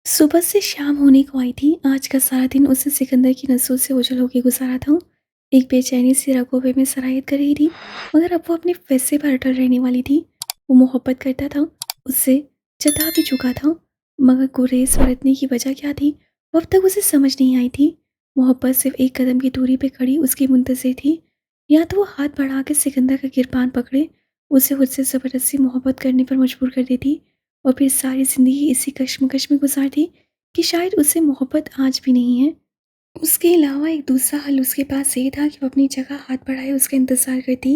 सुबह से शाम होने को आई थी। आज का सारा दिन उसे सिकंदर की नसों से ओझल होकर गुजारा था। एक बेचैनी सी रगों पे में सराहत कर रही थी, मगर अब वो अपने फैसले पर अटल रहने वाली थी। वो मोहब्बत करता था, उससे जता भी चुका था, मगर गुरेज बरतने की वजह क्या थी, वो अब तक उसे समझ नहीं आई थी। मोहब्बत सिर्फ एक कदम की दूरी पे खड़ी उसकी मुंतज़िर थी। या तो वो हाथ बढ़ा के सिकंदर का गिरबान पकड़े, उसे उससे ज़बरदस्ती मोहब्बत करने पर मजबूर कर देती, और फिर सारी ज़िंदगी इसी कश्मकश में गुजार दी कि शायद उससे मोहब्बत आज भी नहीं है। उसके अलावा एक दूसरा हल उसके पास ये था कि वो अपनी जगह हाथ बढ़ाए उसका इंतज़ार करती,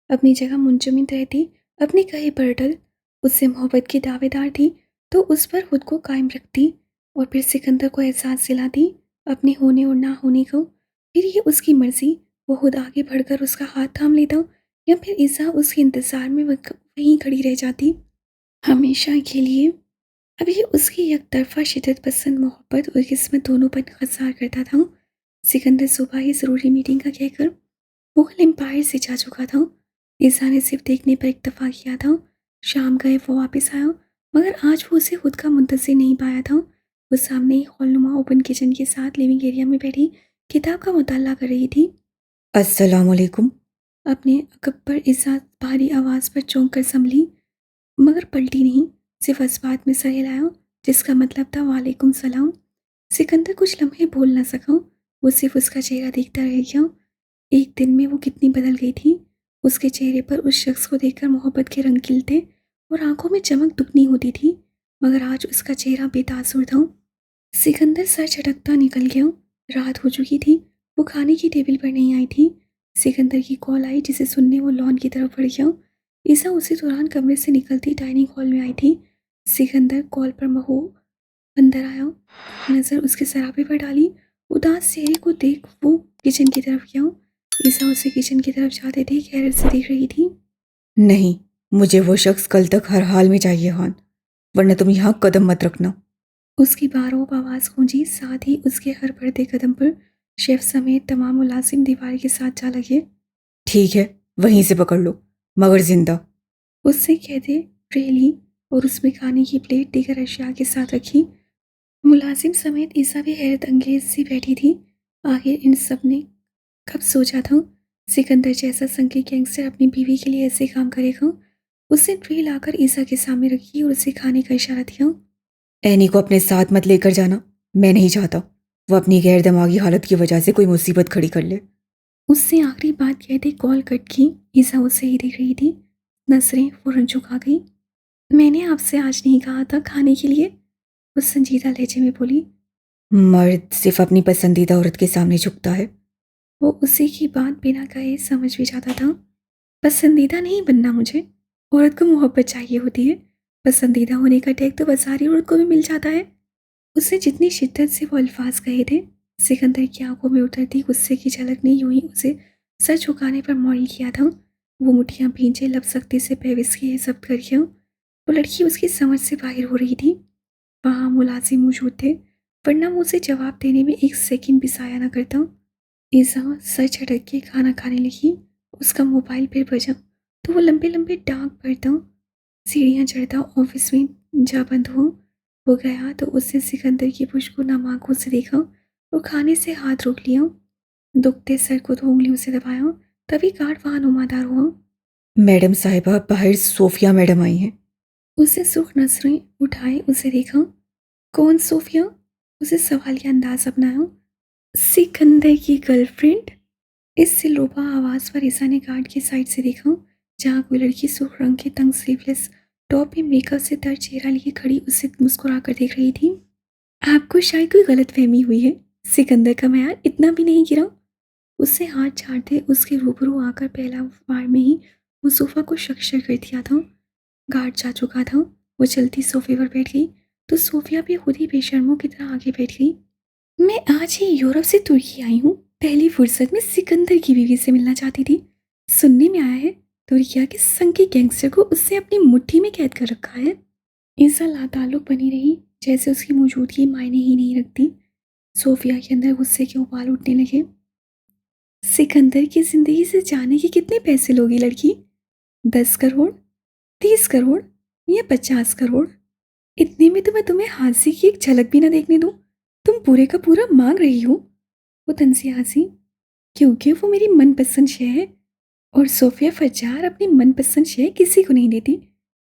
अपनी जगह मुंजमद रहती, अपने कहे पर अटल। उससे मोहब्बत की दावेदार थी तो उस पर खुद को कायम रखती, और फिर सिकंदर को एहसास दिलाती अपने होने और ना होने को। फिर ये उसकी मर्ज़ी, वो खुद आगे बढ़कर उसका हाथ थाम लेता, या फिर ईसा उसके इंतज़ार में वहीं खड़ी रह जाती हमेशा के लिए। अब ये उसकी एकतरफ़ा शिद्दत पसंद मोहब्बत और किस्मत दोनों पर इंकसार करता था। सिकंदर सुबह ही ज़रूरी मीटिंग का कहकर मुगल एम्पायर से जा चुका था। ईसा ने सिर्फ देखने पर इत्तेफाक किया था। शाम गए वो वापस आया, मगर आज वो उसे खुद का मुंतज़िर नहीं पाया था। वो सामने ही हॉलनुमा ओपन किचन के साथ लिविंग एरिया में बैठी किताब का मुताला कर रही थी। अस्सलामुअलैकुम। अपने अकब पर ईसा भारी आवाज़ पर चौंक कर संभली, मगर पलटी नहीं, सिर्फ इस बात में सर हिलाया जिसका मतलब था वालेकुम सलाम। सिकंदर कुछ लम्हे बोल ना सका, वो सिर्फ उसका चेहरा देखता रह गया। एक दिन में वो कितनी बदल गई थी। उसके चेहरे पर उस शख्स को देखकर मोहब्बत के रंग खिलते और आंखों में चमक दुगनी होती थी, मगर आज उसका चेहरा बेतासुर था। सिकंदर सर झटकता निकल गया। रात हो चुकी थी, वो खाने की टेबल पर नहीं आई थी। सिकंदर की कॉल आई जिसे सुनने वो लॉन की तरफ बढ़ गया। ईसा उसी दौरान कमरे से निकलती डाइनिंग हॉल में आई थी। सिकंदर कॉल पर महो अंदर आया, नज़र उसके सरापे पर डाली। उदास चेहरे को देख वो किचन की तरफ गया। ईसा उसे किचन की तरफ जाते थे हैरत से देख रही थी। नहीं, मुझे वो शख्स कल तक हर हाल में चाहिए खान, वरना तुम यहाँ कदम मत रखना। उसकी बारौब आवाज़ गूंजी, साथ ही उसके हर बढ़ते कदम पर शेफ समेत तमाम मुलाजिम दीवार के साथ जा लगे। ठीक है, वहीं से पकड़ लो, मगर जिंदा। उससे कहते ट्रे ली और उसमें खाने की प्लेट दीगर अशिया के साथ रखी। मुलाजिम समेत ईसा भी हैरत अंगेज सी बैठी थी। आखिर इन सब ने कब सोचा था सिकंदर जैसा संगी गैंगस्टर अपनी बीवी के लिए ऐसे काम करेगा। उसने ट्रे लाकर ईसा के सामने रखी और उसे खाने का इशारा दिया। एनी को अपने साथ मत लेकर जाना, मैं नहीं चाहता वो अपनी गैर दिमागी हालत की वजह से कोई मुसीबत खड़ी कर ले। उससे आखिरी बात कहते कॉल कट की। ईसा उसे ही देख रही थी, नजरें फौरन झुका गई। मैंने आपसे आज नहीं कहा था खाने के लिए, वो संजीदा लहजे में बोली। मर्द सिर्फ अपनी पसंदीदा औरत के सामने झुकता है। वो उसी की बात बिना कहे समझ भी जाता था। पसंदीदा नहीं बनना मुझे, औरत को मोहब्बत चाहिए होती है। पसंदीदा होने का टैग तो बाजारी औरत को भी मिल जाता है। उसने जितनी शिद्दत से वो अल्फाज कहे थे, सिकंदर की आंखों में उतरती गुस्से की झलक ने यूं ही उसे सर झुकाने पर मौल किया था। वो मुठ्ठियां भींचे लब सख्ती से पेविस के जब्त कर गया। वो लड़की उसकी समझ से बाहर हो रही थी। वहाँ मुलाजिम मौजूद थे, वरना वो उसे जवाब देने में एक सेकंड भी ज़ाया न करता। ईसा सर झटक के खाना खाने लगी। उसका मोबाइल फिर बजा तो वो लंबे लंबे डाक पड़ता, सीढ़ियाँ चढ़ता ऑफिस में जा बंद हो। वो गया तो उसने सिकंदर की पुष्प को नम आंखों से देखा और खाने से हाथ रोक लिया। दुखते सर को दो उंगलियों से दबाया, तभी गार्ड वहाँ नुमादार हुआ। मैडम साहिबा, बाहर सोफिया मैडम आई हैं। उसने सुख नजरें उठाए उसे देखा। कौन सोफिया? उसे सवालिया अंदाज अपनाया। सिकंदर की गर्लफ्रेंड। इस सिलरोबा आवाज़ पर ईसा ने गार्ड की साइड से देखा, जहाँ कोई लड़की सुर्ख रंग के तंग स्लीवलेस टॉप में मेकअप से तर चेहरा लिए खड़ी उसे मुस्कुरा कर देख रही थी। आपको शायद कोई गलतफहमी हुई है, सिकंदर का मैार इतना भी नहीं गिरा। उससे हाथ झाड़ते उसके रूबरू आकर पहला बार में ही वो सोफा को शक्शर कर दिया था। गार्ड जा चुका था। वो चलती सोफे पर बैठ गई तो सोफिया भी खुद ही बेशर्मों की तरह आगे बैठ गई। मैं आज ही यूरोप से तुर्की आई हूँ। पहली फुर्सत में सिकंदर की बीवी से मिलना चाहती थी। सुनने में आया है तुर्किया के संकी गैंगस्टर को उससे अपनी मुट्ठी में कैद कर रखा है। ईसा लाताल्लुक बनी रही, जैसे उसकी मौजूदगी मायने ही नहीं रखती। सोफिया के अंदर गुस्से के उबाल उठने लगे। सिकंदर की जिंदगी से जाने के कितने पैसे लोगी लड़की? 10 करोड़, 30 करोड़ या 50 करोड़? इतने में तो मैं तुम्हें हांसी की एक झलक भी ना देखने दूं। तुम पूरे का पूरा मांग रही हो। वो तंजिया हंसी, क्योंकि वो मेरी मनपसंद शय है और सोफिया फज्जार अपनी मनपसंद शय किसी को नहीं देती,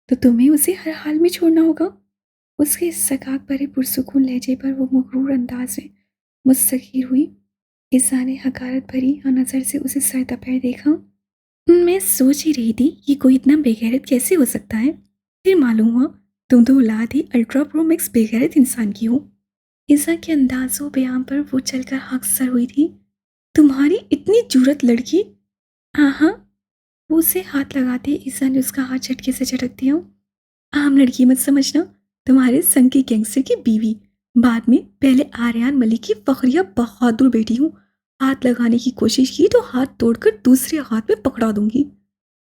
तो तुम्हें उसे हर हाल में छोड़ना होगा। उसके सगाक भरे पुरसुकून लहजे पर वो मगरूर अंदाज में मुस्तकिर हुई। ईसा ने हकारत भरी नजर से उसे सर दबाए देखा। मैं सोच ही रही थी कि कोई इतना बेगैरत कैसे हो सकता है। फिर मालूम हुआ तुम तो औलाद ही अल्ट्रा प्रो मैक्स बेगैरत इंसान की हो। ईसा के अंदाजों बयान पर वो चलकर हकसर हुई थी। तुम्हारी इतनी जूरत लड़की। हाँ हाँ। वो उसे हाथ लगाते ईसा ने उसका हाथ झटके से झटक दिया। आम लड़की मत समझना, तुम्हारे संग की गैंगस्टर की बीवी, बाद में पहले आर्यन मलिक की फखरिया बहादुर बेटी हूँ। हाथ लगाने की कोशिश की तो हाथ तोड़कर दूसरे हाथ में पकड़ा दूंगी।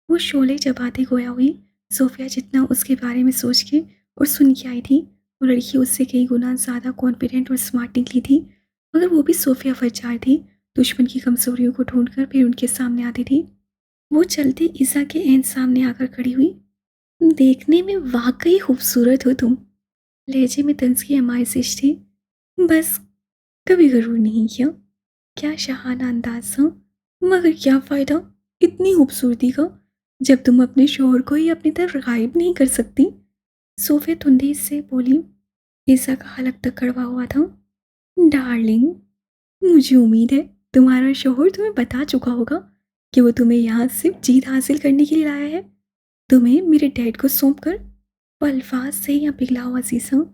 वो शोले चबाते गोया हुई। सोफिया जितना उसके बारे में सोच के और सुन के आई थी, वो लड़की उससे कई गुना ज़्यादा कॉन्फिडेंट और स्मार्ट निकली थी। मगर वो भी सोफिया फज्जार थी, दुश्मन की कमजोरियों को ढूंढकर फिर उनके सामने आती थी। वो चलते ईसा के एन सामने आकर खड़ी हुई। देखने में वाकई खूबसूरत हो तुम। लहजे में तंज की आमाइश थी। बस कभी गरूर नहीं किया। क्या शहाना अंदाज था। मगर क्या फ़ायदा इतनी खूबसूरती का, जब तुम अपने शोहर को ही अपनी तरफ गायब नहीं कर सकती। सोफे तुंदी से बोली। ईसा का हलक तक कड़वा हुआ था। डार्लिंग, मुझे उम्मीद है तुम्हारा शोहर तुम्हें बता चुका होगा कि वो तुम्हें यहाँ सिर्फ जीत हासिल करने के लिए लाया है, तुम्हें मेरे डैड को सौंप कर। वो अल्फाज से यहाँ पिघला हुआ शीशा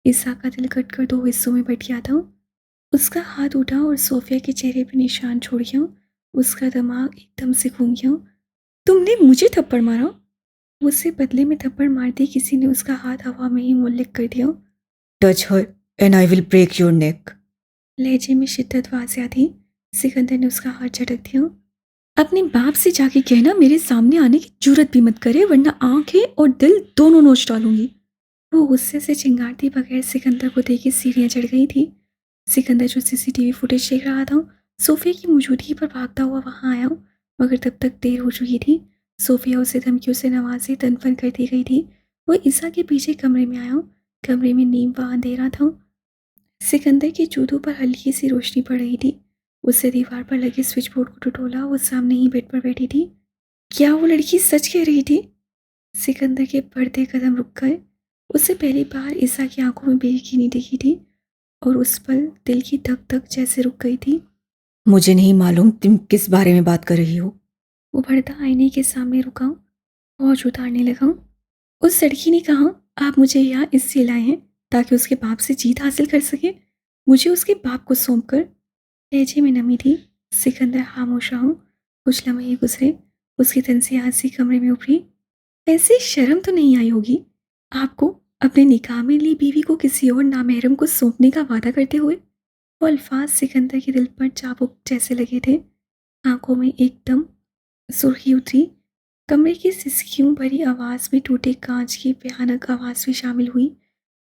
ईसा का दिल कटकर दो हिस्सों में बट गया था। उसका हाथ उठा और सोफिया के चेहरे पर निशान छोड़ गया। उसका दिमाग एकदम से घूम गया। तुमने मुझे थप्पड़ मारा। उसे बदले में थप्पड़ मारते किसी ने उसका हाथ हवा में ही मुल्लिक कर दिया। Touch her and I will break your neck. लहजे में शिद्दत वाजिया थी। सिकंदर ने उसका हाथ झटक दिया। अपने बाप से जाके कहना मेरे सामने आने की जुर्रत भी मत करे, वरना आंखें और दिल दोनों नोच डालूंगी। वो गुस्से से चिंगारती बगैर सिकंदर को देखी सीढ़ियां चढ़ गई थी। सिकंदर जो सीसीटीवी फुटेज देख रहा था, सोफिया की मौजूदगी पर भागता हुआ वहां आया, मगर तब तक देर हो चुकी थी। सोफिया उसे धमकियों से नवाजे तनफन करती गई थी। वो ईसा के पीछे कमरे में आया। कमरे में नीम व अंधेरा था। सिकंदर के जूतों पर हल्की सी रोशनी पड़ रही थी। उससे दीवार पर लगे स्विच बोर्ड को टटोला। वो सामने ही बेड पर बैठी थी। क्या वो लड़की सच कह रही थी? सिकंदर के बढ़ते कदम रुक गए। उससे पहली बार ईसा की आंखों में बेयकीनी दिखी थी और उस पल दिल की धक धक जैसे रुक गई थी। मुझे नहीं मालूम तुम किस बारे में बात कर रही हो। वो बढ़ता आईने के सामने रुका और उतारने लगा। उस लड़की ने कहा आप मुझे यहाँ इसलिए लाए हैं ताकि उसके बाप से जीत हासिल कर सके। मुझे उसके बाप को सौंप कर। लहजे में नमी थी। सिकंदर खामोश रहा। कुछ लम्हे गुजरे। उसकी तंसी हंसी कमरे में उभरी। ऐसी शर्म तो नहीं आई होगी आपको, अपने निकाह में ली बीवी को किसी और नामहरम को सौंपने का वादा करते हुए। वो अल्फाज सिकंदर के दिल पर चाबुक जैसे लगे थे। आंखों में एकदम सुर्खी उतरी। कमरे की सिसकियों भरी आवाज में टूटे कांच की भयानक आवाज भी शामिल हुई।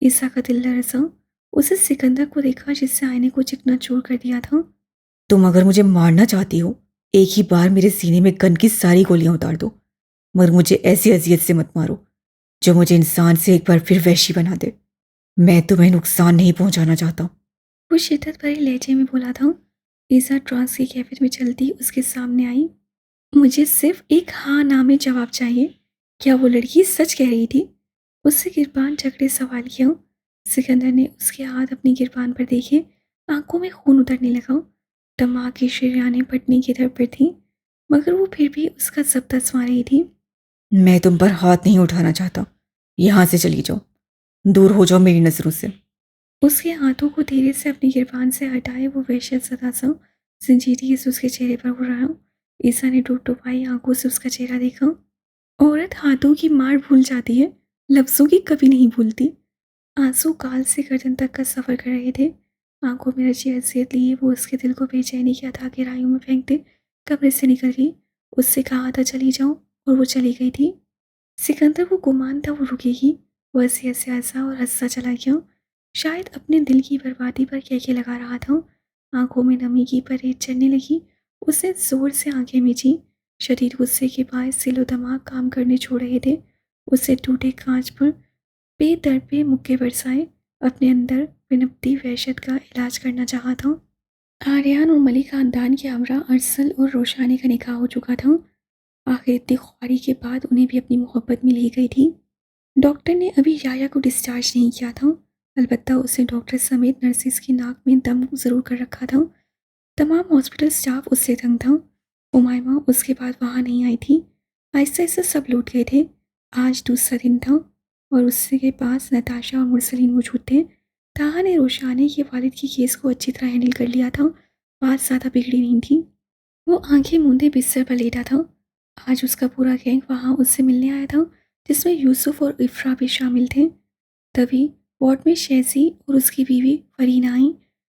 ईसा का दिल लरसा। उसे सिकंदर को देखा जिससे आईने को चिकनाचूर कर दिया था। तुम अगर मुझे मारना चाहती हो, एक ही बार मेरे सीने में गन की सारी गोलियां उतार दो, मगर मुझे ऐसी अजियत से मत मारो जो मुझे इंसान से एक बार फिर वहशी बना दे। मैं तुम्हें नुकसान नहीं पहुंचाना चाहता। वो शिद्दत भरे लहजे में बोला था। ईसा ट्रांस की कैफियत में चलती उसके सामने आई। मुझे सिर्फ एक हाँ ना में जवाब चाहिए। क्या वो लड़की सच कह रही थी? उससे गिरबान झगड़े सवाल किया। सिकंदर ने उसके हाथ अपनी गिरबान पर देखे। आंखों में खून उतरने लगा। दिमाग की शरियानें फटने की दर पर थी, मगर वो फिर भी उसका जब्त आजमा रही थी। मैं तुम पर हाथ नहीं उठाना चाहता। यहां से चली जाओ, दूर हो जाओ मेरी नजरों से। उसके हाथों को धीरे से अपनी गिरबान से हटाए। वो वहशत सदा सा जिंजीरी से उसके चेहरे पर उड़ रहा। ईसा ने टूट टुपाई आंखों से उसका चेहरा देखा। औरत हाथों की मार भूल जाती है, लफ्जों की कभी नहीं भूलती। आंसू गाल से गर्दन तक का सफर कर रहे थे। आंखों में रची हसीियत लिए वो उसके दिल को बेचैनी की अथा गहराइयों में फेंकते कमरे से निकल गई। उससे कहा था चली जाओ, और वो चली गई थी। सिकंदर को गुमान था वो रुकेगी। वो हंसी हंसी हंसा और हंसता चला गया। शायद अपने दिल की बर्बादी पर कहके लगा रहा था। आंखों में नमी की परेड चढ़ने लगी। उसने जोर से आंखें मीची। शरीर गुस्से के बायस दिलो दिमाग काम करने छोड़ रहे थे। उससे टूटे कांच पर बेदर्द पे मुक्के बरसाए अपने अंदर विनपती वहशत का इलाज करना चाहा था। आर्यन और मलिक खानदान के हमरा अरसल और रोशानी का निकाह हो चुका था। आखिर इतनी ख्वारी के बाद उन्हें भी अपनी मोहब्बत मिल ही गई थी। डॉक्टर ने अभी याया को डिस्चार्ज नहीं किया था, अलबत्ता उसे डॉक्टर समेत नर्सिस की नाक में दम ज़रूर कर रखा था। तमाम हॉस्पिटल स्टाफ उससे तंग था। उमायमा उसके बाद वहाँ नहीं आई थी। आहिस्ता आहिस्ता सब लौट गए थे। आज दूसरा दिन था और उसके पास नताशा और मुरसलीन मौजूद थे। ताहा ने रोशानी के वालिद की केस को अच्छी तरह हैंडल कर लिया था। बात ज़्यादा बिगड़ी नहीं थी। वो आंखें मूंदे बिस्तर पर लेटा था। आज उसका पूरा गैंग वहाँ उससे मिलने आया था, जिसमें यूसुफ और इफ्रा भी शामिल थे। तभी वार्ड में शैज़ी और उसकी बीवी फरीना आई,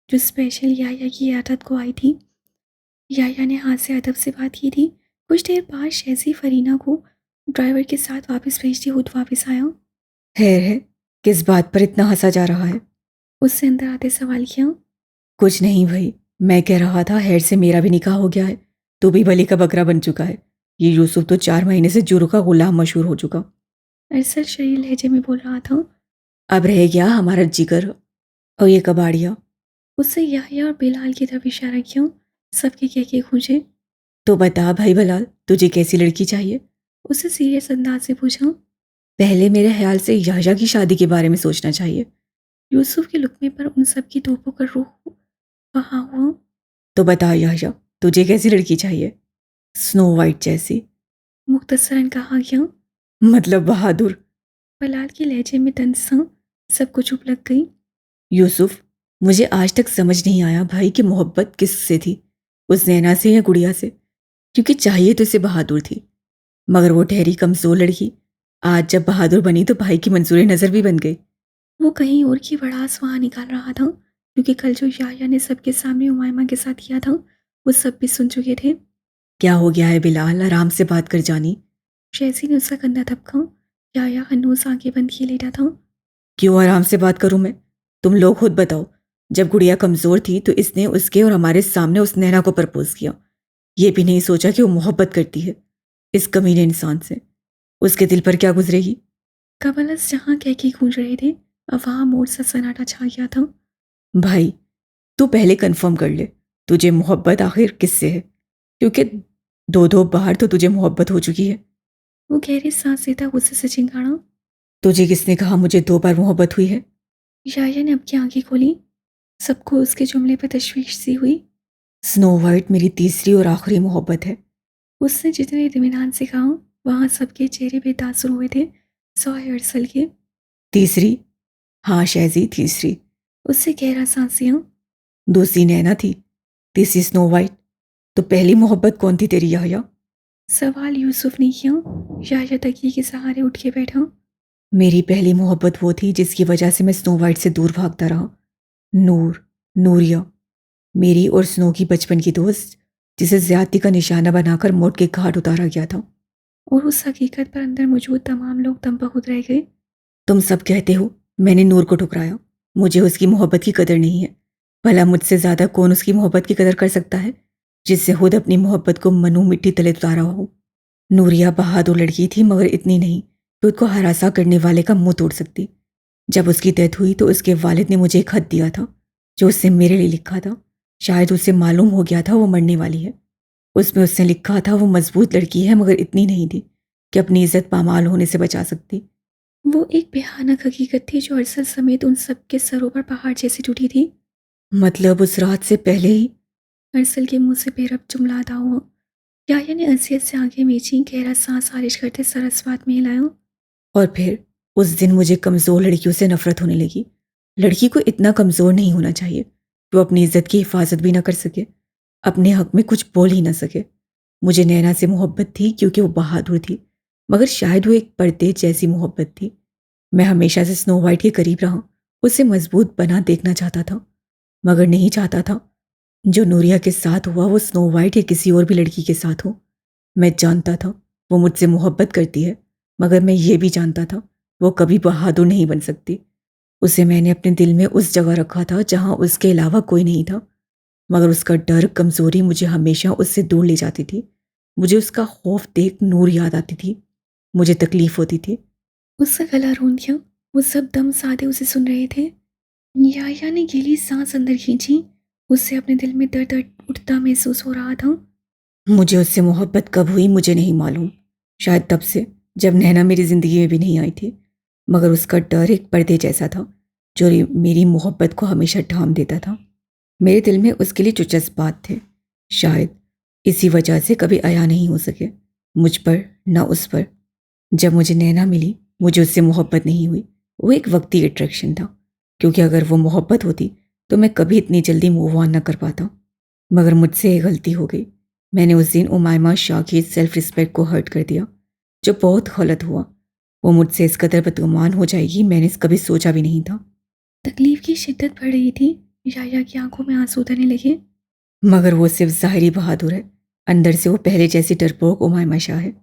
जो स्पेशल याया की इयादत को आई थी। याया ने हाथ से अदब से बात की थी। कुछ देर बाद शैज़ी फरीना को ड्राइवर के साथ वापस भेजती खुद वापस आया। खैर है, किस बात पर इतना हंसा जा रहा है? उससे अंदर आते सवाल किया। कुछ नहीं भाई, मैं कह रहा था हैर से मेरा भी निकाह हो गया है, तू भी बलि का बकरा बन चुका है। ये यूसुफ तो 4 महीने से जुरू का गुलाम मशहूर हो चुका। अरसल शरीर लहजे में बोल रहा था। अब रह गया हमारा जिगर और ये कबाड़िया। उससे याया और बिलाल की तरफ इशारा किया। सबके कह खूंजे। तो बता भाई बलाल, तुझे कैसी लड़की चाहिए? उससे सीरियस अंदाज से पूछा। पहले मेरे ख्याल से याया की शादी के बारे में सोचना चाहिए। यूसुफ के लुकमे पर उन सब की धूपों का रूह वहाँ हुआ। तो बता याया, तुझे कैसी लड़की चाहिए? स्नो वाइट जैसी? मुख्तसरन कहा गया। मतलब बहादुर? बलाल के लहजे में तंसा सबको चुप लग गई। यूसुफ, मुझे आज तक समझ नहीं आया भाई कि मोहब्बत किससे थी, उस नैना से या गुड़िया से? क्योंकि चाहिए तो इसे बहादुर थी, मगर वो ठहरी कमजोर लड़की। आज जब बहादुर बनी तो भाई की मंजूर नज़र भी बन गई। वो कहीं और की भड़ास वहाँ निकाल रहा था, क्योंकि कल जो याया ने सबके सामने उमायमा के साथ किया था वो सब भी सुन चुके थे। क्या हो गया है बिलाल, आराम से बात कर जानी। शैज़ी ने उसका कंधा थपका। याया हन्नूस आंखें बंद किए लेटा था। क्यों आराम से बात करूं मैं? तुम लोग खुद बताओ। जब गुड़िया कमजोर थी तो इसने उसके और हमारे सामने उस नैना को प्रपोज किया। ये भी नहीं सोचा कि वो मोहब्बत करती है इस कमीने इंसान से। उसके दिल पर क्या गुजरेगी? कबलस जहाँ कह के गूंज रहे थे, अब वहाँ मोड़ सा सन्नाटा छा गया था। भाई, तू पहले कंफर्म कर ले, तुझे मोहब्बत आखिर किससे है? क्योंकि दो दो बार तो तुझे मोहब्बत हो चुकी है। वो गहरी सांस लेता गुस्से से चिंगाड़ा। तुझे किसने कहा मुझे 2 बार मोहब्बत हुई है? याया ने अब की आंखें खोली। सबको उसके जुमले पर तशवीश सी हुई। स्नो वाइट मेरी तीसरी और आखिरी मोहब्बत है। उसने जितने इत्मीनान से कहा, वहाँ सबके चेहरे बेतासुर हुए थे, सवाए अरसल के। तीसरी? हाँ शैजी, तीसरी। उससे गहरा सांसियाँ। दूसरी नैना थी, तीसरी स्नो वाइट। तो पहली मोहब्बत कौन थी तेरी याया? सवाल यूसुफ ने किया। याया तकिए के सहारे उठ के बैठा। मेरी पहली मोहब्बत वो थी जिसकी वजह से मैं स्नो वाइट से दूर भागता रहा। नूर, नूरिया, मेरी और स्नो की बचपन की दोस्त, जिसे ज्यादती का निशाना बनाकर मौत के घाट उतारा गया था। और उस हकीकत पर अंदर मौजूद तमाम लोग दम बखुद रह गए। तुम सब कहते हो मैंने नूर को ठुकराया, मुझे उसकी मोहब्बत की कदर नहीं है। भला मुझसे ज्यादा कौन उसकी मोहब्बत की कदर कर सकता है, जिससे खुद अपनी मोहब्बत को मनु मिट्टी तले उतारा हो। नूरिया बहादुर लड़की थी, मगर इतनी नहीं कि उसको हरासा करने वाले का मुंह तोड़ सकती। जब उसकी डेथ हुई तो उसके वालिद ने मुझे एक खत दिया था, जो उससे मेरे लिए लिखा था। शायद उसे मालूम हो गया था वो मरने वाली है। उसमें उसने लिखा था वो मजबूत लड़की है, मगर इतनी नहीं थी कि अपनी इज्जत पामाल होने से बचा सकती। वो एक भयानक हकीकत थी जो अरसल समेत उन सबके सरों पर पहाड़ जैसी टूटी थी। मतलब उस रात से पहले ही? अरसल के मुंह से बेरब जुमला अदा हुआ। याया ने अजियत से आंखें मीची, गहरा सांस खारिज करते सरस्वात में हिलाया। और फिर उस दिन मुझे कमज़ोर लड़कियों से नफरत होने लगी। लड़की को इतना कमज़ोर नहीं होना चाहिए कि वो अपनी इज्जत की हिफाजत भी ना कर सके, अपने हक में कुछ बोल ही ना सके। मुझे नैना से मोहब्बत थी क्योंकि वो बहादुर थी, मगर शायद वो एक पर्दे जैसी मोहब्बत थी। मैं हमेशा से स्नो वाइट के करीब रहा, उसे मजबूत बना देखना चाहता था, मगर नहीं चाहता था जो नूरिया के साथ हुआ वो स्नो वाइट या किसी और भी लड़की के साथ हो। मैं जानता था वो मुझसे मोहब्बत करती है, मगर मैं ये भी जानता था वो कभी बहादुर नहीं बन सकती। उसे मैंने अपने दिल में उस जगह रखा था जहां उसके अलावा कोई नहीं था, मगर उसका डर, कमजोरी मुझे हमेशा उससे दूर ले जाती थी। मुझे उसका खौफ देख नूर याद आती थी, मुझे तकलीफ होती थी। उसका गला रोन दिया। वो सब दम साधे उसे सुन रहे थे। याया ने गहरी सांस अंदर खींची। उससे अपने दिल में दर्द उठता महसूस हो रहा था। मुझे उससे मोहब्बत कब हुई मुझे नहीं मालूम। शायद तब से जब नैना मेरी ज़िंदगी में भी नहीं आई थी। मगर उसका डर एक पर्दे जैसा था जो मेरी मोहब्बत को हमेशा ढांप देता था। मेरे दिल में उसके लिए जो जज्बात थे, शायद इसी वजह से कभी अया नहीं हो सके मुझ पर, ना उस पर। जब मुझे नैना मिली, मुझे उससे मोहब्बत नहीं हुई। वो एक वक्ती अट्रैक्शन था, क्योंकि अगर वो मोहब्बत होती तो मैं कभी इतनी जल्दी मूव ऑन न कर पाता। मगर मुझसे एक गलती हो गई। मैंने उस दिन उमायमा शाह की सेल्फ रिस्पेक्ट को हर्ट कर दिया, जो बहुत गलत हुआ। वो मुझसे इस कदर बदगुमान हो जाएगी मैंने कभी सोचा भी नहीं था। तकलीफ की शिद्दत बढ़ रही थी। याया की आंखों में आंसू उतरने लगे। मगर वो सिर्फ ज़ाहिरी बहादुर है, अंदर से वो पहले जैसी डरपोक उमायमा शाह है।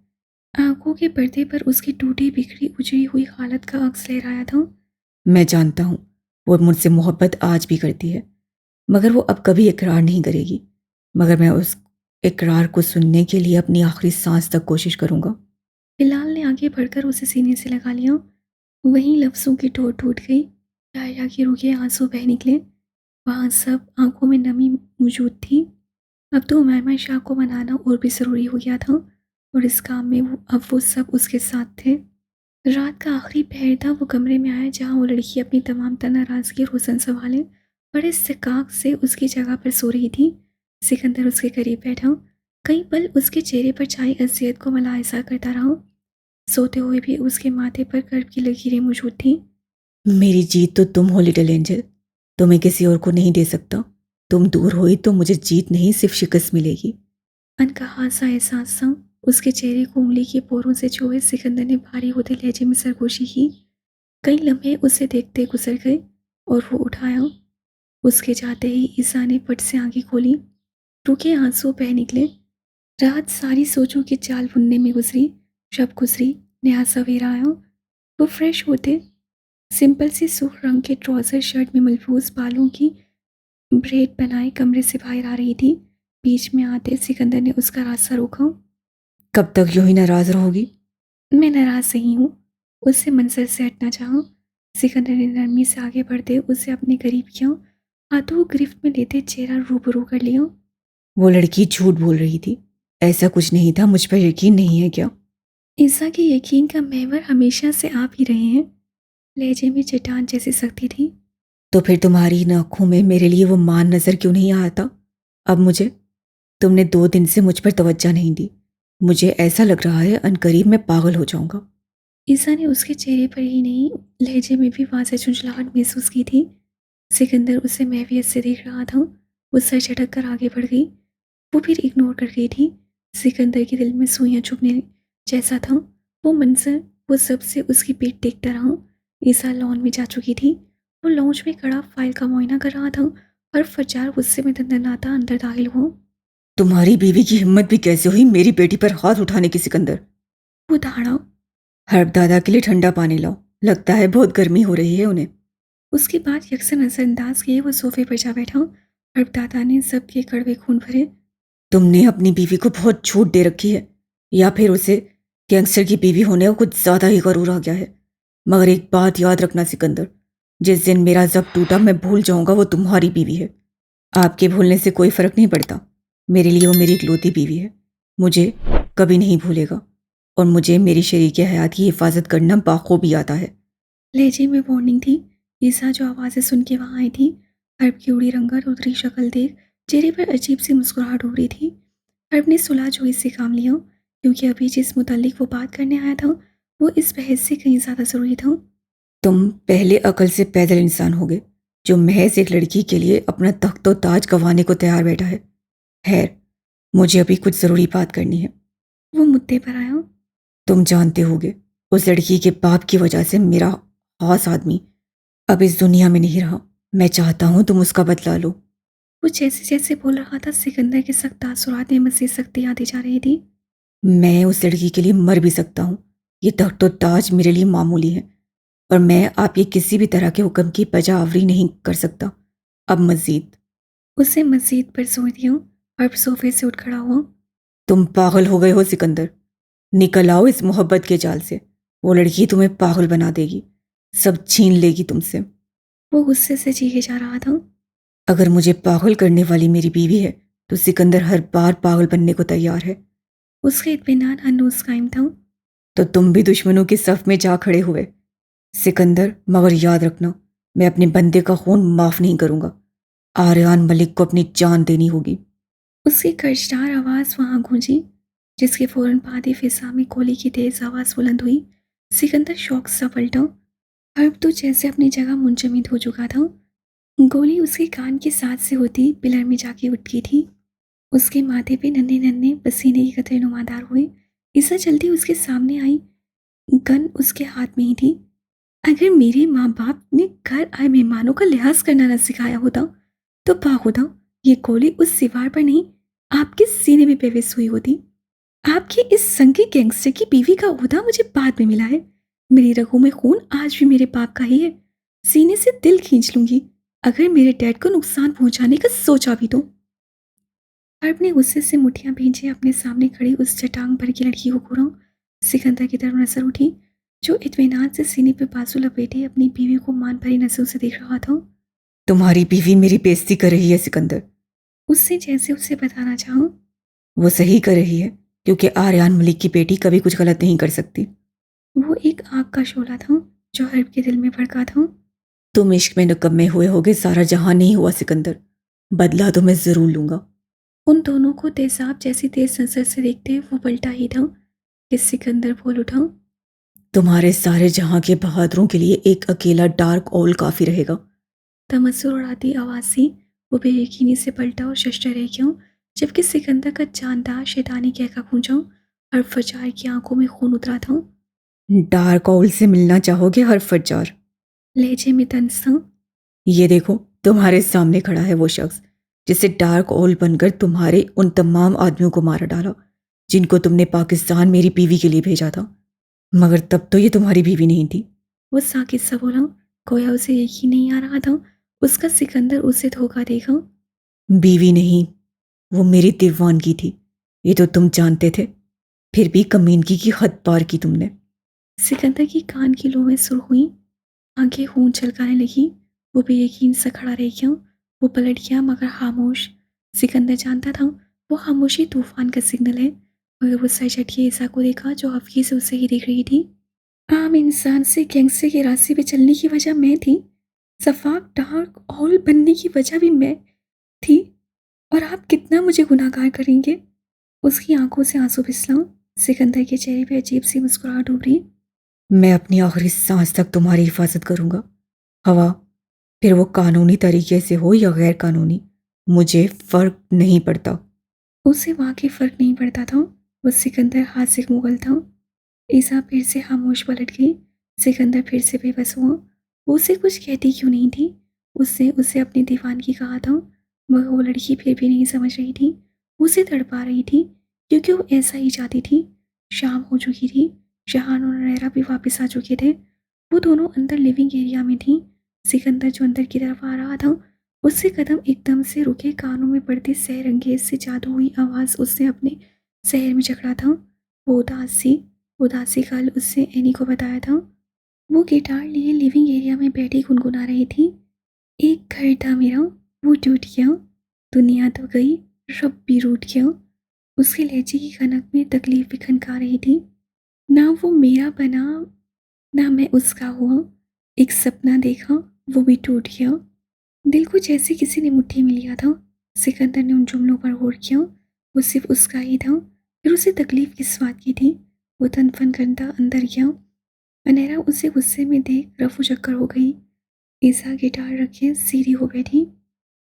आंखों के पर्दे पर उसकी टूटी बिखरी उजड़ी हुई हालत का अक्स लहराया था। मैं जानता हूँ वो मुझसे मोहब्बत आज भी करती है, मगर वो अब कभी इकरार नहीं करेगी। मगर मैं उस इकरार को सुनने के लिए अपनी आखिरी सांस तक कोशिश करूँगा। बिलाल ने आगे बढ़कर उसे सीने से लगा लिया। वहीं लफ्ज़ों की टोट टूट गई। याया की रुके आंसू बह निकले। वहाँ सब आंखों में नमी मौजूद थी। अब तो उमैमा शाह को मनाना और भी ज़रूरी हो गया था, और इस काम में अब वो सब उसके साथ थे। रात का आखिरी पहर था। वो कमरे में आया जहाँ वो लड़की अपनी तमाम नाराज़गी और हुस्न संभाले बड़े इस्तेकाक से उसकी जगह पर सो रही थी। सिकंदर उसके करीब बैठा। कई पल उसके चेहरे पर छाई अजियत को मुलाहिजा करता रहा। सोते हुए भी उसके माथे पर कर्ब की लकीरें मौजूद थीं। मेरी जीत तो तुम हो लिटिल एंजल, तुम्हें किसी और को नहीं दे सकता। तुम दूर हुई तो मुझे जीत नहीं सिर्फ शिकस्त मिलेगी। अनकहा सा एहसास था। उसके चेहरे को उंगली के पोरों से छुए सिकंदर ने भारी होते लहजे में सरगोशी की। कई लम्हे उसे देखते गुजर गए और वो उठाया। उसके जाते ही ईसा ने पट से आंखें खोली। रुके आंसू बह निकले। रात सारी सोचों की चाल बुनने में गुजरी। शब गुजरी, नया सवेरा आया। वो फ्रेश होते सिंपल सी सूख रंग के ट्राउज़र शर्ट में मलफूज बालों की ब्रेड बनाए कमरे से बाहर आ रही थी। बीच में आते सिकंदर ने उसका रास्ता रोका। कब तक यूं ही नाराज रहोगी? मैं नाराज नहीं हूँ। उससे मंजर से हटना चाहा। सिकंदर ने नरमी से आगे बढ़ते उसे अपने करीब किया। हाथों को गिरफ्त में लेते चेहरा रूबरू कर लिया। वो लड़की झूठ बोल रही थी। ऐसा कुछ नहीं था, मुझ पर यकीन नहीं है क्या? ईसा के यकीन का महवर हमेशा से आप ही रहे हैं। लहजे में चट्टान जैसी सख्ती थी। तो फिर तुम्हारी इन आंखों में मेरे लिए वो मान नजर क्यों नहीं आता? अब मुझे, तुमने 2 दिन से मुझ पर तवज्जो नहीं दी। मुझे ऐसा लग रहा है अनकरीब मैं पागल हो जाऊंगा। ईसा ने उसके चेहरे पर ही नहीं, लहजे में भी वाज़ह झुंझलाहट महसूस की थी। सिकंदर उसे महवियत से देख रहा था। वो सर झटक कर आगे बढ़ गई। वो फिर इग्नोर कर गई थी। सिकंदर के दिल में सुइयां चुभने जैसा था। वो मंजर, वो सबसे उसकी पीठ देखता रहा। ईसा लॉन में जा चुकी थी। वो लॉन्च में खड़ा फाइल का मुआयना कर रहा था और फजार गुस्से में दंदनाता अंदर दाखिल हुआ। तुम्हारी बीवी की हिम्मत भी कैसे हुई मेरी बेटी पर हाथ उठाने की सिकंदर? वो दहाड़ा। हर्ब दादा के लिए ठंडा पानी लाओ, लगता है बहुत गर्मी हो रही है उन्हें। उसकी बात यकसर नजरअंदाज किए वो सोफे पर जा बैठा। और दादा ने सबके कड़वे खून भरे। तुमने अपनी बीवी को बहुत छूट दे रखी है, या फिर उसे गैंगस्टर की बीवी होने को कुछ ज्यादा ही गरूर आ गया है। मगर एक बात याद रखना सिकंदर, जिस दिन मेरा जब टूटा मैं भूल जाऊंगा वो तुम्हारी बीवी है। आपके भूलने से कोई फर्क नहीं पड़ता। मेरे लिए वो मेरी इकलौती बीवी है। मुझे कभी नहीं भूलेगा, और मुझे मेरी शरीके हयात की हिफाजत करना बाखूबी आता है। लहजे में वार्निंग थी। ईसा जो आवाज़ें सुन के वहाँ आई थी। हर्ब की उड़ी रंगत और उतरी शक्ल देख चेहरे पर अजीब सी मुस्कुराहट हो रही थी। हर्ब ने सुलह जुई से काम लिया, क्योंकि अभी जिस मुतालिक वो बात करने आया था वो इस बहस से कहीं ज़्यादा ज़रूरी था। तुम पहले अकल से पैदल इंसान होगे जो महज एक लड़की के लिए अपना तख्त व ताज गंवाने को तैयार बैठा है। खैर, मुझे अभी कुछ ज़रूरी बात करनी है। वो मुद्दे पर आया। तुम जानते होगे, उस लड़की के बाप की वजह से मेरा खास आदमी अब इस दुनिया में नहीं रहा। मैं चाहता हूँ तुम उसका बदला लो। वो जैसे जैसे बोल रहा था सिकंदर के सख्त तासुरात में मज़ीद सख्ती आती जा रही थी। मैं उस लड़की के लिए मर भी सकता हूँ। ये तख्त व ताज मेरे लिए मामूली है, और मैं आपके किसी भी तरह के हुक्म की बजावरी नहीं कर सकता। अब मजीद। उसे मज़ीद पर जोर दिया। हर्ब सोफे से उठ खड़ा हुआ। तुम पागल हो गए हो सिकंदर। निकल आओ इस मोहब्बत के जाल से। वो लड़की तुम्हें पागल बना देगी। सब छीन लेगी तुमसे। वो गुस्से से चीखे जा रहा था। अगर मुझे पागल करने वाली मेरी बीवी है तो सिकंदर हर बार पागल बनने को तैयार है। उसका इत्मीनान हनूज कायम था। तो तुम भी दुश्मनों के सफ में जा खड़े हुए सिकंदर, मगर याद रखना, मैं अपने बंदे का खून माफ नहीं करूंगा। आर्यान मलिक को अपनी जान देनी होगी। उसकी कर्जदार आवाज़ वहां गूंजी, जिसके फौरन बाद ही फिजा में गोली की तेज आवाज़ बुलंद हुई। सिकंदर शौक सा पलटा। हर्ब तो जैसे अपनी जगह मुंजमद हो चुका था। गोली उसके कान के साथ से होती पिलर में जाके उठ गई थी। उसके माथे पे नन्हे नन्हे पसीने के कतरे नुमादार हुए। ईसा जल्दी उसके सामने आई, गन उसके हाथ में ही थी। अगर मेरे माँ बाप ने घर आए मेहमानों का लिहाज करना न सिखाया होता तो होता ये गोली उस दीवार पर नहीं, आपके सीने में पेविस हुई होती। आपके इस संगी गैंगस्टर की बीवी का ओहदा मुझे बाद में मिला है। मेरी रगों में खून आज भी मेरे बाप का ही है। सीने से दिल खींच लूंगी अगर मेरे डैड को नुकसान पहुंचाने का सोचा भी तो। हर्ब ने गुस्से से मुठ्ठियां भींचे अपने सामने खड़ी उस चटांग भर की लड़की को घूरा। सिकंदर की तरफ नजर उठी, जो इत्मीनान से सीने पे बाजू लपेटे अपनी बीवी को मान भरी नजरों से देख रहा था। तुम्हारी बीवी मेरी बेइज्जती कर रही है सिकंदर। उससे जैसे उसे बताना चाहूं। वो सही कर रही है, क्योंकि आर्यान मलिक की बेटी कभी कुछ गलत नहीं कर सकती। वो एक आग का शोला था जो हर्ब के दिल में भड़का था। तुम इश्क में नकम्मे हुए होगे, सारा जहां नहीं हुआ सिकंदर। बदला तो मैं जरूर लूंगा। उन दोनों को तेजाब जैसी तेज नजर से देखते वो पलटा ही था कि सिकंदर बोल उठा। तुम्हारे सारे जहां के बहादुरों के लिए एक अकेला डार्क ओल काफी रहेगा। तमस्सुर उड़ाती आवाज से वो बेयकीनी से पलटा और शशर रह गया, जबकि सिकंदर का जानदार शैतानी कहका गूंजा और फजार की आंखों में खून उतरा था। डार्क ओल से मिलना चाहोगे हर फज्जार? लहजे में तंज था। ये देखो, तुम्हारे सामने खड़ा है वो शख्स जिसे डार्क ओल बनकर तुम्हारे उन तमाम आदमियों को मारा डाला जिनको तुमने पाकिस्तान मेरी बीवी के लिए भेजा था। मगर तब तो ये तुम्हारी बीवी नहीं थी। वो साकित सा बोला, गोया उसे यकीन नहीं आ रहा था उसका सिकंदर उसे धोखा देगा। बीवी नहीं, वो मेरी दीवानगी थी। ये तो तुम जानते थे, फिर भी कमीनगी की हद पार की तुमने। सिकंदर की कान की लौ में सुर्ख हुई, आंखें खून छलकाने लगी। वो बेयकीन सा खड़ा रह गया। वो पलट गया मगर खामोश। सिकंदर जानता था वो खामोशी तूफान का सिग्नल है, मगर वो सर झटके ईसा को देखा जो हफ्की से उसे ही देख रही थी। आम इंसान से गैंगस्टर के रास्ते पे चलने की वजह मैं थी, सफाक डार्क ऑल बनने की वजह भी मैं थी, और आप कितना मुझे गुनाहगार करेंगे। उसकी आंखों से आंसू फिसला। सिकंदर के चेहरे पे अजीब सी मुस्कुराहट उभरी। मैं अपनी आखिरी सांस तक तुम्हारी हिफाजत करूंगा हवा, फिर वो कानूनी तरीके से हो या गैर कानूनी, मुझे फर्क नहीं पड़ता। उसे वाकई फर्क नहीं पड़ता था। वो सिकंदर हासिक मुगल था। ईसा फिर से खामोश पलट गई। सिकंदर फिर से बेबस हुआ। वो उसे कुछ कहती क्यों नहीं थी। उसने उसे अपनी दीवानगी कहा था, मगर वो लड़की फिर भी नहीं समझ रही थी। उसे तड़पा रही थी क्योंकि वो ऐसा ही चाहती थी। शाम हो चुकी थी। शहान और नैरा भी वापस आ चुके थे। वो दोनों अंदर लिविंग एरिया में थी। सिकंदर जो अंदर की तरफ आ रहा था, उससे कदम एकदम से रुके। कानों में पड़ती सहरंगेज से जादू हुई आवाज़ उसने अपने शहर में झगड़ा था। वो उदासी कल उससे एनी को बताया था। वो गिटार लिए लिविंग एरिया में बैठी गुनगुना रही थी। एक घर था मेरा, वो टूट गया। दुनिया तो गई, रब भी रूठ गया। उसके लहजे की खनक में तकलीफ भी खनका रही थी। ना वो मेरा बना, ना मैं उसका हुआ। एक सपना देखा, वो भी टूट गया। दिल को जैसे किसी ने मुट्ठी में लिया था। सिकंदर ने उन जुमलों पर गौर किया। वो सिर्फ उसका ही था, फिर उसे तकलीफ किस बात की थी। वो तनफन करता अंदर गया। अनहरा उसे गुस्से में देख रफू चक्कर हो गई। ईसा गिटार रखे सीधी हो बैठी।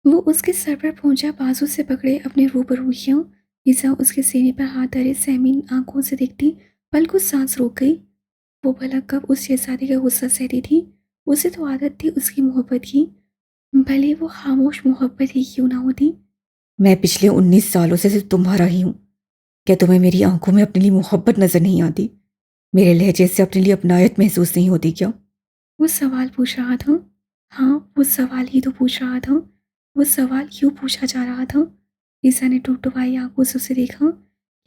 वो उसके सर पर पहुंचा, बाजू से पकड़े अपने रूबरू किया। ईसा उसके सीने पर हाथ धरे सहमीन आंखों से देखती पल को सांस रोक गई। वो भला कब उस शहजादी का गुस्सा सहती थी। उसे तो आदत थी उसकी मोहब्बत की, भले वो खामोश मोहब्बत ही क्यों ना होती। मैं पिछले 19 सालों से सिर्फ तुम्हारा ही हूं। क्या तुम्हें मेरी आंखों में अपने लिए मोहब्बत नजर नहीं आती? मेरे लहजे से अपने लिए अपनायत महसूस नहीं होती क्या? वो सवाल पूछ रहा था। हाँ, वो सवाल ही तो पूछ रहा था। वो सवाल क्यों पूछा जा रहा था। ईसा ने टुकटुकाई आंखों से उसे देखा।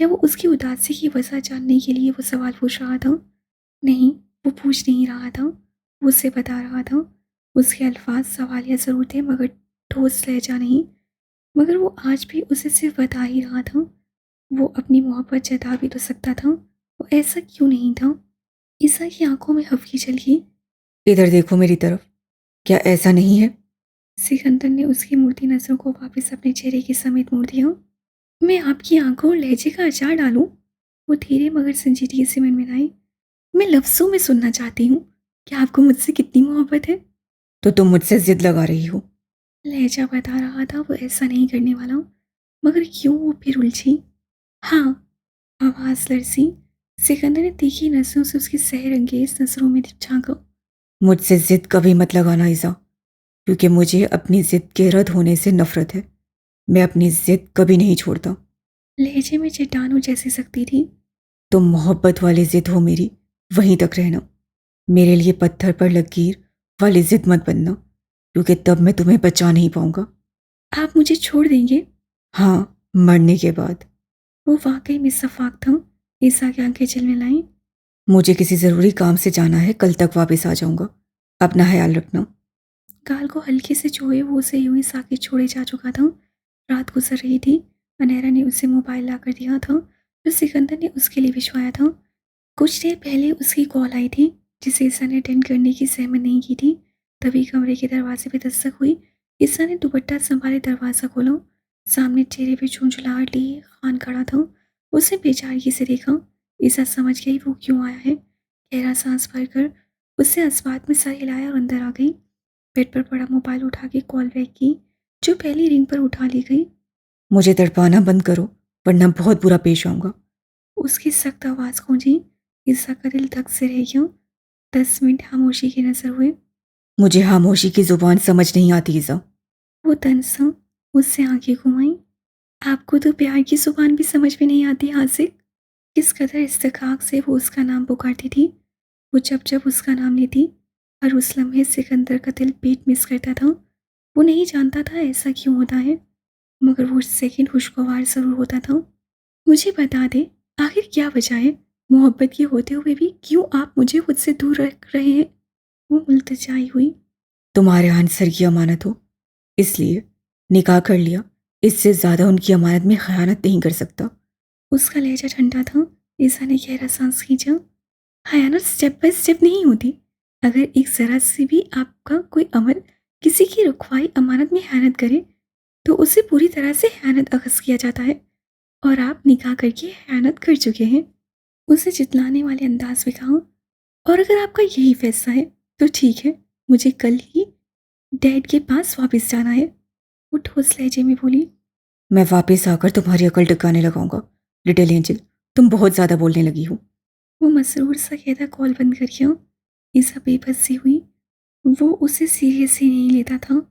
क्या वो उसकी उदासी की वजह जानने के लिए वो सवाल पूछ रहा था? नहीं, वो पूछ नहीं रहा था। वो उसे बता रहा था। उसके अल्फाज सवालिया ज़रूर थे मगर ठोस लहजा नहीं। मगर वो आज भी उसे सिर्फ बता ही रहा था। वो अपनी मोहब्बत जता भी तो सकता था। वो ऐसा क्यों नहीं था? ईसा की आंखों में हल्की झलकी। इधर देखो मेरी तरफ। क्या ऐसा नहीं है? सिकंदर ने उसकी मूर्ति नज़रों को वापस अपने चेहरे के समेत मोड़ दिया। मैं आपकी आंखों और लहजे का अचार डालूं? वो धीरे मगर संजीदगी से मिनमिनाई। मैं लफ्ज़ों में सुनना चाहती हूँ कि आपको मुझसे कितनी मोहब्बत है। तो तुम मुझसे जिद लगा रही हो? लहजा बता रहा था वो ऐसा नहीं करने वाला। मगर क्यों वो फिर उलझी? हाँ। आवाज़ लरसी। सिकंदर ने तीखी नजरों से उसकी सहरंगेज नजरों में झांका। मुझसे जिद कभी मत लगाना ईसा, क्योंकि मुझे अपनी जिद के रद्द होने से नफरत है। मैं अपनी जिद कभी नहीं छोड़ता। लहजे में चट्टानों जैसी सख्ती थी। तुम मोहब्बत वाली जिद हो मेरी, वहीं तक रहना। मेरे लिए पत्थर पर लकीर वाली जिद मत बनना, क्योंकि तब मैं तुम्हें बचा नहीं पाऊंगा। आप मुझे छोड़ देंगे? हाँ, मरने के बाद। वो वाकई में सफाक था। ईसा की आंखें झिलमिलाईं। मुझे किसी ज़रूरी काम से जाना है, कल तक वापस आ जाऊंगा। अपना ख्याल रखना। गाल को हल्के से छुए वो उसे यूं ही साकित छोड़े जा चुका था। रात गुजर रही थी। अनहरा ने उसे मोबाइल ला कर दिया था जो सिकंदर ने उसके लिए भिजवाया था। कुछ देर पहले उसकी कॉल आई थी जिसे ईसा ने अटेंड करने की सहमत नहीं की थी। तभी कमरे के दरवाजे पे दस्तक हुई। ईसा ने दुपट्टा संभाले दरवाज़ा खोला। सामने चेहरे पे झुंझलाहट लिए खान खड़ा था। उसने बेचारगी से देखा। ईसा समझ गई वो क्यों आया है। गहरा सांस भरकर उसने अस्बात में सर हिलाया और अंदर आ गई। बेड पर पड़ा मोबाइल उठा के कॉल बैक की जो पहली रिंग पर उठा ली गई। मुझे तड़पाना बंद करो, वरना बहुत बुरा पेश आऊंगा। उसकी सख्त आवाज़ गूंजी। ईसा का दिल धक से रह गया। 10 मिनट खामोशी की नजर हुए। मुझे खामोशी की जुबान समझ नहीं आती ईसा। वो तनसा मुझसे आंखें घुमाई। आपको तो प्यार की जुबान भी समझ में नहीं आती आसिक। किस कदर इस्तकाक से वो उसका नाम पुकारती थी। वो जब जब उसका नाम लेती और उस लम्हे सिकंदर का दिल पेट मिस करता था। वो नहीं जानता था ऐसा क्यों होता है मगर वो सेकंड खुशगवार ज़रूर होता था। मुझे बता दे आखिर क्या वजह है? मोहब्बत के होते हुए भी क्यों आप मुझे खुद से दूर रख रहे हैं? वो मुल्तजाई हुई। तुम्हारे आंसर की अमानत हो, इसलिए निकाह कर लिया। इससे ज़्यादा उनकी अमानत में खयानत नहीं कर सकता। उसका लहजा ठंडा था। ईसा ने गहरा सांस खींचा। खयानत स्टेप बाय स्टेप नहीं होती। अगर एक ज़रा सी भी आपका कोई अमल किसी की रुखवाई अमानत में खयानत करे तो उसे पूरी तरह से खयानत अखज़ किया जाता है। और आप निकाह करके खयानत कर चुके हैं। उसे जितलाने वाले अंदाज में कहा। और अगर आपका यही फैसला है तो ठीक है। मुझे कल ही डैड के पास वापस जाना है। वो ठोस लहजे में बोली। मैं वापस आकर तुम्हारी अकल टिकाने लगाऊंगा। लिटिल एंजल, तुम बहुत ज़्यादा बोलने लगी हो। वो मसरूर सा कहता कॉल बंद कर गया। ईसा बेबस सी हुई। वो उसे सीरियसली नहीं लेता था।